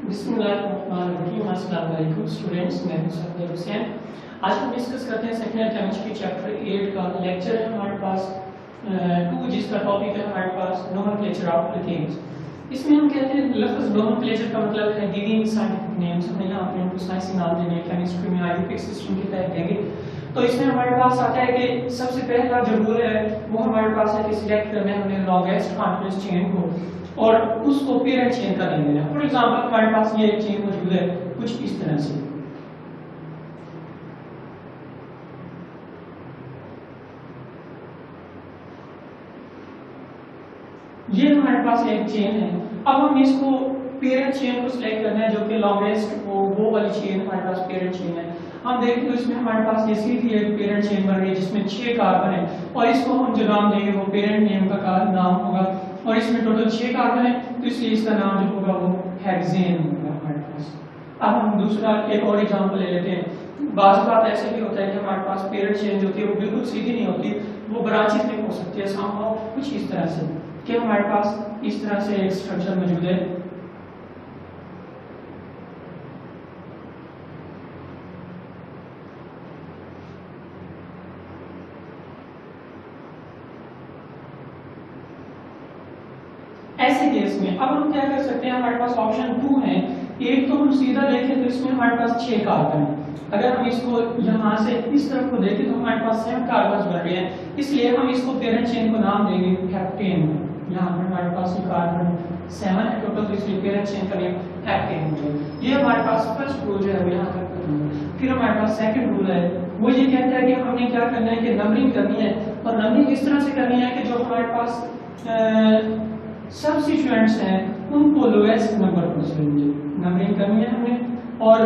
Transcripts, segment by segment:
बिस्मिल्लाहिर्रहमानिर्रहीम। अस्सलाम वालेकुम स्टूडेंट्स, मैं हूं सफदर हुसैन। आज हम डिस्कस करते हैं सेकेंड केमिस्ट्री चैप्टर 8 का लेक्चर है हमारे पास 2, जिसका टॉपिक है हमारे पास नोमेनक्लेचर ऑफ एल्केन्स। इसमें हम कहते हैं लफ्ज नोमेनक्लेचर का मतलब है गिविंग साइंटिफिक नेम्स। हमने यहाँ पे उनको साइंसी नाम देने हैं, केमिस्ट्री में आइयूपिक सिस्टम के तहत देंगे। तो इसमें हमारे पास आता है कि सबसे पहला जो रूल है वो हमारे पास है कि सिलेक्ट करना है हमने लॉन्गेस्ट कॉन्फ्लुएंस चेन को और उसको पेरेंट चेन का नेम देना है। फॉर एग्जांपल हमारे पास ये एक चेन मौजूद है कुछ इस तरह से। ये हमारे पास एक चेन है। अब हम इसको पेरेंट चेन को सिलेक्ट करना है जो कि लॉन्गेस्ट वो वाली चेन हमारे पास पेरेंट चेन है। हम देखें तो इसमें हमारे पास ये सीधी एक पेरेंट चेन बन रही है जिसमें 6 कार्बन है और इसको हम जो नाम देंगे वो पेरेंट नेम का नाम होगा और इसमें टोटल 6 कार्बन है तो इसलिए इसका नाम जो होगा वो हेक्सेन होगा हमारे पास। अब हम दूसरा एक और एग्जांपल ले लेते हैं। बात ऐसा भी होता है कि हमारे पास पेरेंट चेन जो होती है वो बिल्कुल सीधी नहीं होती, वो ब्रांचेस में हो सकती है समहाउ कुछ इस तरह से कि हमारे पास इस तरह से एक स्ट्रक्चर मौजूद है। ऐसे केस में अब हम क्या कर सकते हैं, हमारे पास ऑप्शन 2 है। एक तो हम सीधा देखें तो इसमें हमारे पास 6 कार्बन है। अगर हम इसको यहाँ से इस तरफ को देखें तो हमारे पास 7 कार्बन बन रहे हैं, इसलिए हम इसको पेरेंट चेन को नाम देंगे हेप्टेन। यहाँ पर हमारे पास ये कार्बन 7 है टोटल, तो इसलिए पेरेंट चेन का नेम हेप्टेन हो जाएगा। ये हमारे पास फर्स्ट रूल जो है वो यहाँ तक करेंगे। फिर हमारे पास सेकंड रूल है, वो ये कहता है कि हमने क्या करना है कि नंबरिंग करनी है और नंबरिंग इस तरह से करनी है कि जो हमारे पास सब्स्टिट्यूएंट्स हैं उनको लोएस्ट नंबर पर चलेंगे। नंबरिंग करनी है हमें और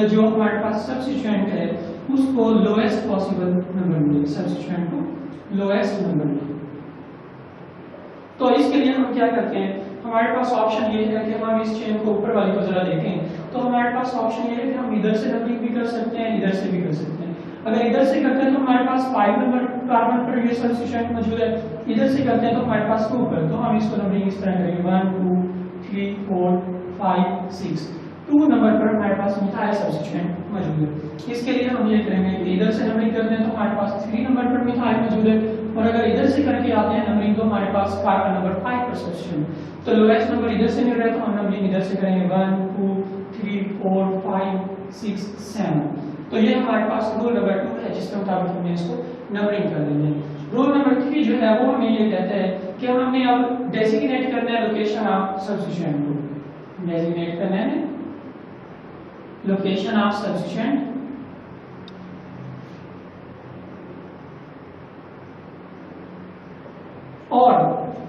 जो हमारे पास सब्स्टिट्यूएंट है उसको लोएस्ट पॉसिबल नंबर मिले, सब्स्टिट्यूएंट को लोएस्ट नंबर मिले। तो इसके लिए हम क्या करते हैं, हमारे पास ऑप्शन ये है कि हम इस चेन को ऊपर वाली को जरा देखें तो हमारे पास ऑप्शन ये है कि हम इधर से नंबरिंग भी कर सकते हैं, इधर से भी कर सकते हैं। अगर इधर से करते हैं तो हमारे पास 5 नंबर कार्बन पर ये सब्स्टिट्यूएंट मौजूद है, इधर से करते हैं तो हमारे पास 2 पर, तो हम इसको नंबरिंग इस तरह करेंगे 1 2 3 4 5 6। 2 नंबर पर हमारे पास मिथाइल सब्स्टिट्यूएंट मौजूद है। इसके लिए हम ये करेंगे कि इधर से नंबरिंग करते हैं तो हमारे पास 3 नंबर पर मिथाइल मौजूद है और अगर इधर से करके आते हैं नंबरिंग तो हमारे पास कार्बन नंबर 5 पर सब्स्टिट्यूएंट। तो लोएस्ट नंबर इधर से मिल रहा है तो हम नंबरिंग इधर से करेंगे 1 2 3 4 5 6 7। तो ये हमारे पास रूल नंबर 2 है जिसके मुताबिक हमने इसको नंबरिंग कर देंगे। रूल नंबर 3 जो है वो हमें ये कहता है कि हमने अब डेजिग्नेट करना है लोकेशन ऑफ सब्स्टिट्यूएंट को। डेजिग्नेट करना है लोकेशन ऑफ सब्स्टिट्यूएंट और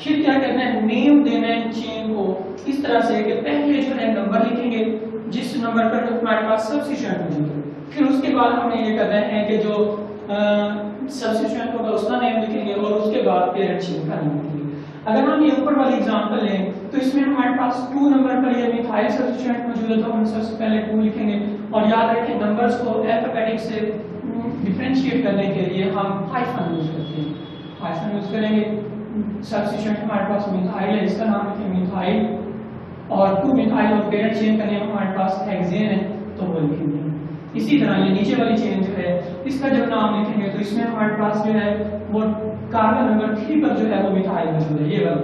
फिर क्या करना है, नेम देना है चेन को इस तरह से कि पहले जो है नंबर लिखेंगे जिस नंबर पर हमारे पास सब्स्टिट्यूएंट मौजूद है, फिर उसके बाद हमें ये करना है कि जो सब्स्टिट्यूएंट होगा उसका नेम लिखेंगे और उसके बाद पेरेंट चेन का नेम लिखेंगे। अगर हम ये ऊपर वाली एग्जांपल लें तो इसमें हमारे पास 2 नंबर पर ये मिथाइल सब्स्टिट्यूएंट मौजूद है तो हम सबसे पहले 2 लिखेंगे और याद रखें नंबर्स को अल्फाबेटिक से डिफरेंशिएट करने के लिए हम हाइफन यूज करते हैं। हाइफन यूज करेंगे। सब्स्टिट्यूएंट हमारे पास मिथाइल है, इसका नाम लिखेंगे मिथाइल और 2 मिथाइल और पेरेंट चेन का नेम हमारे पास हेक्सेन है तो वो लिखेंगे। इसी तरह ये नीचे वाली चेन जो है इसका जब नाम लिखेंगे तो इसमें हमारे पास जो है वो कार्बन नंबर 3 पर जो है वो मिथाइल मौजूद है, ये वाला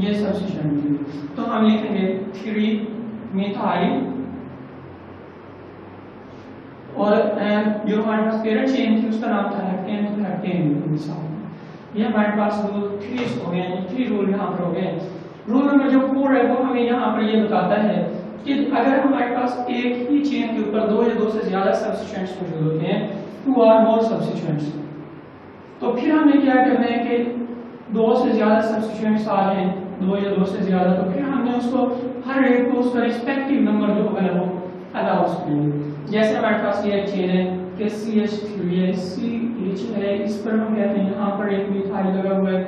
ये सब्स्टिट्यूएंट मौजूद। तो हम लिखेंगे 3 मिथाइल और जो हमारे पास पेरेंट चेन थी उसका नाम था हेप्टेन, तो हेप्टेन। ये हमारे पास रूल 3 हो गए, 3 रूल यहाँ पर हो गए। रूल नंबर जो 4 है वो हमें यहाँ पर ये बताता है कि अगर हमारे पास एक ही चेन के ऊपर 2 या 2 से ज्यादा सब्स्टिट्यूएंट्स मौजूद होते हैं, 2 और मोर सब्स्टिट्यूएंट्स, तो फिर हमने क्या करना है कि 2 से ज्यादा सब्स्टिट्यूएंट्स आ रहे हैं, 2 या 2 से ज्यादा, तो फिर हमने उसको हर एक को उसका रिस्पेक्टिव नंबर जो होगा वो अलाउंस करेंगे। जैसे हमारे पास ये चेन है कि CH3 है, CH है, इस पर हम कहते हैं यहाँ पर एक मिथाइल लगा हुआ है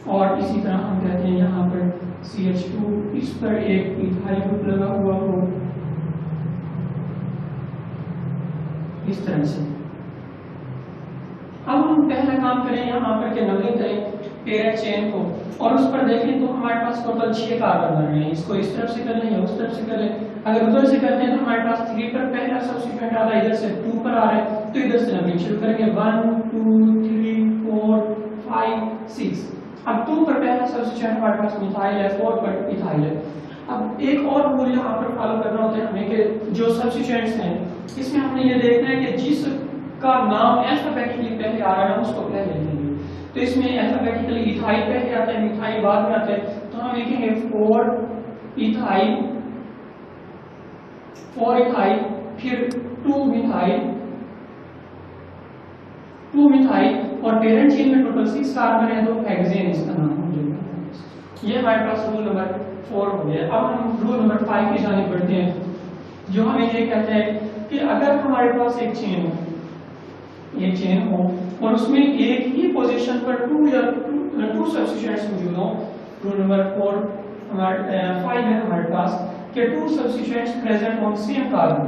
और इसी तरह हम कहते हैं यहाँ पर CH2, इस पर एक मिथाइल ग्रुप लगा हुआ हो इस तरह से। अब हम पहला काम करें यहाँ पर के नंबरिंग करें पेरेंट चेन को और उस पर देखें तो हमारे पास टोटल 6 कार्बन बन रहे हैं। इसको इस तरफ से कर लें या उस तरफ से कर लें। अगर उधर से करते हैं तो हमारे पास 3 पर पहला सब्स्टिट्यूएंट आ रहा है, इधर से 2 पर आ रहा है, तो इधर से नंबरिंग शुरू करेंगे 1 2 3 4 5 6। अब 2 पर पहला सब्स्टिट्यूएंट हमारे पास मिथाइल है, 4 पर इथाइल है। अब एक और रूल यहाँ पर फॉलो करना होता है हमें कि जो सब्स्टिट्यूएंट्स हैं इसमें हमने ये देखना है कि जिसका नाम अल्फाबेटिकली पहले आ रहा है उसको पहले लेंगे। तो इसमें अल्फाबेटिकली इथाइल पहले आता है, मिथाइल बाद में आता है, तो हम लिखेंगे 4 इथाइल, फिर 2 मिथाइल और पेरेंट चेन में टोटल 6 कार्बन है, तो हेक्सेन इसका नाम हो जाएगा। ये हमारे पास रूल नंबर 4 हो गया। अब हम रूल नंबर 5 की जानिब बढ़ते हैं, जो हमें ये कहता है कि अगर हमारे पास एक चेन हो और उसमें एक ही पोजीशन पर 2 सब्स्टिट्यूएंट्स मौजूद हो, रूल नंबर 5 है हमारे पास कि 2 substituents present on same carbon,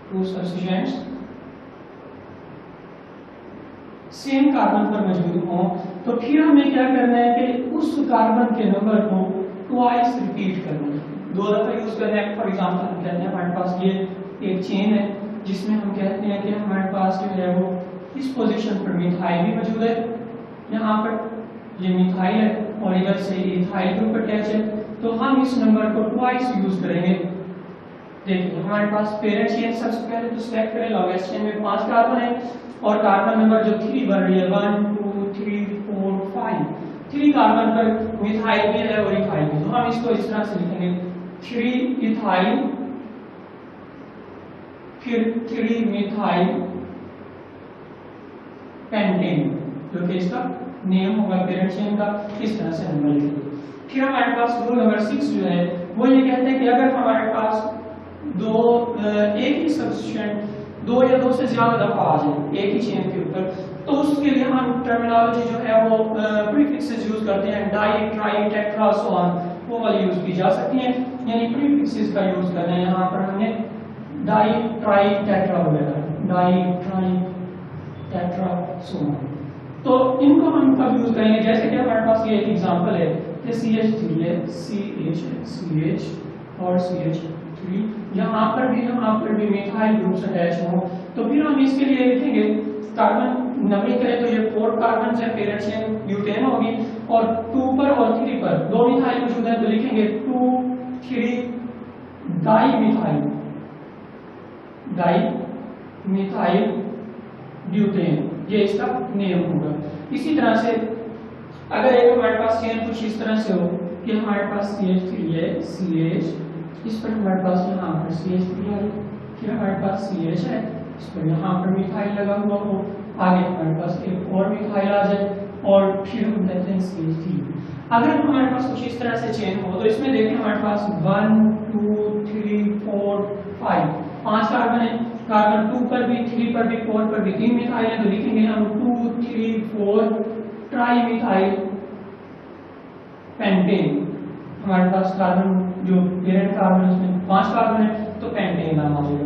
2 substituents same carbon पर मौजूद हो, तो फिर हमें क्या करना है कि उस कार्बन के नंबर को ट्वाइस रिपीट करना है, 2 दफा यूज करना है। फॉर एग्जांपल हम कहते हैं हमारे पास ये एक चेन है जिसमें हम कहते हैं कि हमारे पास जो है वो इस पोजीशन पर मिथाइल भी मौजूद है, यहाँ पर ये मिथाइल है और इधर से इथाइल के ऊपर अटैच है, तो हम इस नंबर को ट्वाइस यूज करेंगे। देखिए हमारे पास पेरेंट चेन सबसे पहले तो सिलेक्ट करें, लॉन्गेस्ट चेन में 5 कार्बन है और कार्बन नंबर जो 3 बन रही है 1 2 3 4 5, 3 कार्बन पर मिथाइल भी है और इथाइल भी, तो हम इसको इस तरह से लिखेंगे 3 इथाइल, फिर 3 मिथाइल पेंटेन, जो कि इसका नेम होगा पेरेंट चेन का, इस तरह से हम लिखेंगे। फिर हमारे पास रूल नंबर 6 जो है वो ये कहते हैं कि अगर हमारे पास एक ही सब्स्टिट्यूएंट 2 या 2 से ज्यादा दफा आ जाए एक ही चेन के ऊपर, तो उसके लिए हम टर्मिनोलॉजी जो है वो प्रीफिक्सेस यूज करते हैं, di tri tetra so on, वो वाली यूज की जा सकती हैं, यानी प्रीफिक्सेस का यूज करना है। यहाँ पर हमने डाई ट्राई टेट्रा वगैरह, di tri tetra so on, तो इनको हम कब यूज करेंगे, जैसे कि हमारे पास ये एक एग्जांपल है कि CH3 है, CH और CH3, यहाँ पर भी मिथाइल ग्रुप से अटैच हो, तो फिर हम इसके लिए लिखेंगे कार्बन नंबरिंग करें तो ये 4 कार्बन से पेरेंट चेन ब्यूटेन होगी और 2 पर और 3 पर 2 मिथाइल मौजूद है, तो लिखेंगे 2 3 डाई मिथाइल ब्यूटेन, ये इसका नेम होगा। इसी तरह से अगर एक हमारे पास चेन कुछ इस तरह से हो कि हमारे पास CH3 है, CH, इस पर हमारे पास यहाँ पर CH3 है, फिर हमारे पास CH है, इस पर यहाँ पर मिथाइल लगा हुआ हो, आगे हमारे पास एक और मिथाइल आ जाए और फिर हम कहते हैं CH3। अगर हमारे पास कुछ इस तरह से चेन हो तो इसमें देखें हमारे पास 1 2 3 4 5 कार्बन है, कार्बन 2 पर भी 3 पर भी 4 पर भी 3 मिथाइल है, तो लिखेंगे हम 2 3 4 ट्राई मिथाइल पेंटेन। हमारे पास कार्बन जो पेरेंट कार्बन है उसमें 5 कार्बन है, तो पेंटेन नाम आ जाएगा।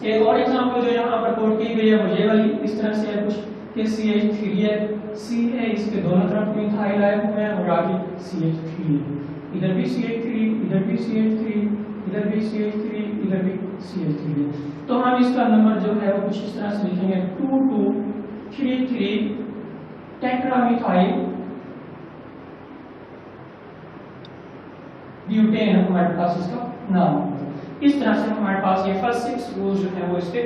एक और एग्जांपल जो यहाँ पर कोट की गई है वो ये वाली इस तरह से है कुछ कि CH3 है, C है, इसके दोनों तरफ मिथाइल आए हुए हैं और आगे CH3 है, इधर भी CH3, इधर भी CH3, इधर भी CH3, इधर भी CH3 है, तो हम इसका नंबर जो है वो कुछ इस तरह से लिखेंगे 2 2 3 3 टेट्रामिथाइल ब्यूटेन हमारे पास इसका नाम होगा। इस तरह से हमारे पास ये फर्स्ट 6 रूल्स जो है वो इसके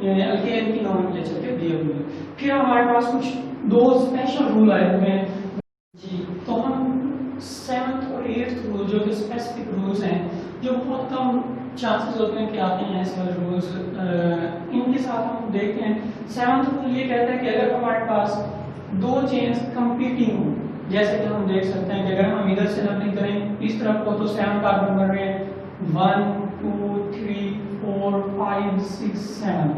अल्केन की नोमेनक्लेचर के दिए हुए हैं। फिर हमारे पास कुछ 2 स्पेशल रूल आए हुए हैं जी, तो हम 7th और 8th रूल जो कि स्पेसिफिक रूल्स हैं, जो बहुत कम चांसेस होते हैं कि आते हैं ऐसे वाले रूल्स, इनके साथ हम देखते हैं। 7th रूल ये कहता है कि अगर हमारे पास 2 चेन्स कंपीटिंग हो, जैसे कि हम देख सकते हैं कि अगर हम इधर से नंबरिंग करें इस तरफ को तो 7 कार्बन बन रहे हैं 1 2 3 4 5 6 7,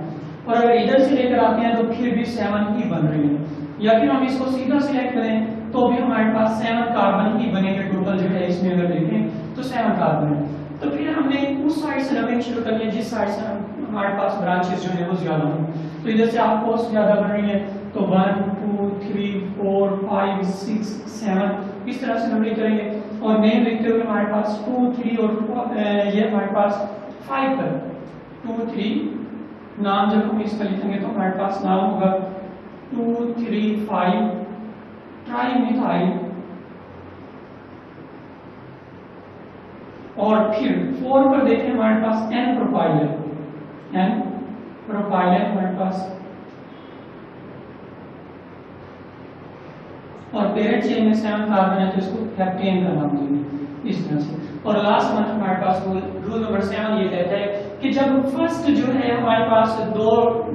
और अगर इधर से लेकर आते हैं तो फिर भी 7 ही बन रहे हैं, या फिर हम इसको सीधा सिलेक्ट करें तो भी हमारे पास 7 कार्बन ही बनेंगे टोटल जो है इसमें अगर देखें तो 7 कार्बन है। तो फिर हमने उस साइड से नंबरिंग शुरू करनी है जिस साइड से हमारे पास ब्रांचेस जो है वो ज्यादा हो, तो इधर से आपको ज्यादा बन रही है तो 1 2 3 4 5 6 7 इस तरह से नंबरिंग करेंगे और नेम लिखते हुए हमारे पास 2 3 और ये हमारे पास 5 पर 2 3 नाम जब हम इसका लिखेंगे तो हमारे पास नाम होगा 2 3 5 ट्राइमिथाइल और फिर 4 पर देखें हमारे पास एन प्रोपाइल है हमारे पास और पेरेंट चेन में 7 कार्बन है तो इसको हेप्टेन का नाम देंगे इस तरह से। और लास्ट वन हमारे पास रूल नंबर 7 ये कहता है कि जब फर्स्ट जो है हमारे पास दो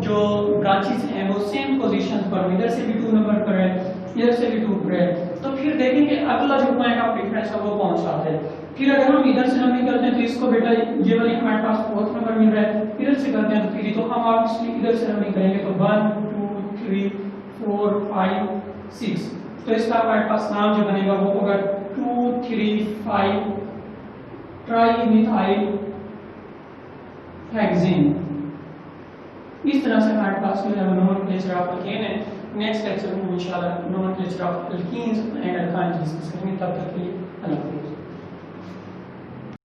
जो ब्रांचेस हैं वो सेम पोजीशन पर, इधर से भी 2 नंबर पर है इधर से भी 2 पर है, तो फिर देखेंगे अगला जो पॉइंट ऑफ डिफरेंस है वो कौन सा आता है। फिर अगर हम इधर से नंबरिंग करते हैं तो इसको बेटा ये वाली हमारे पास 4th नंबर मिल रहा है, इधर से करते हैं तो 3, तो हम ऑब्वियसली इधर से नंबरिंग करेंगे तो 1 2 3 4 5 6, तो इसका हमारे पास नाम जो बनेगा वो होगा 2 3 5 ट्राइमिथाइल हेक्सेन। इस तरह से हमारे पास जो है नोमेनक्लेचर ऑफ अल्केन है। नेक्स्ट लेक्चर में इंशाल्लाह nomenclature of alkenes and alkynes discuss करेंगे। तब तक के लिए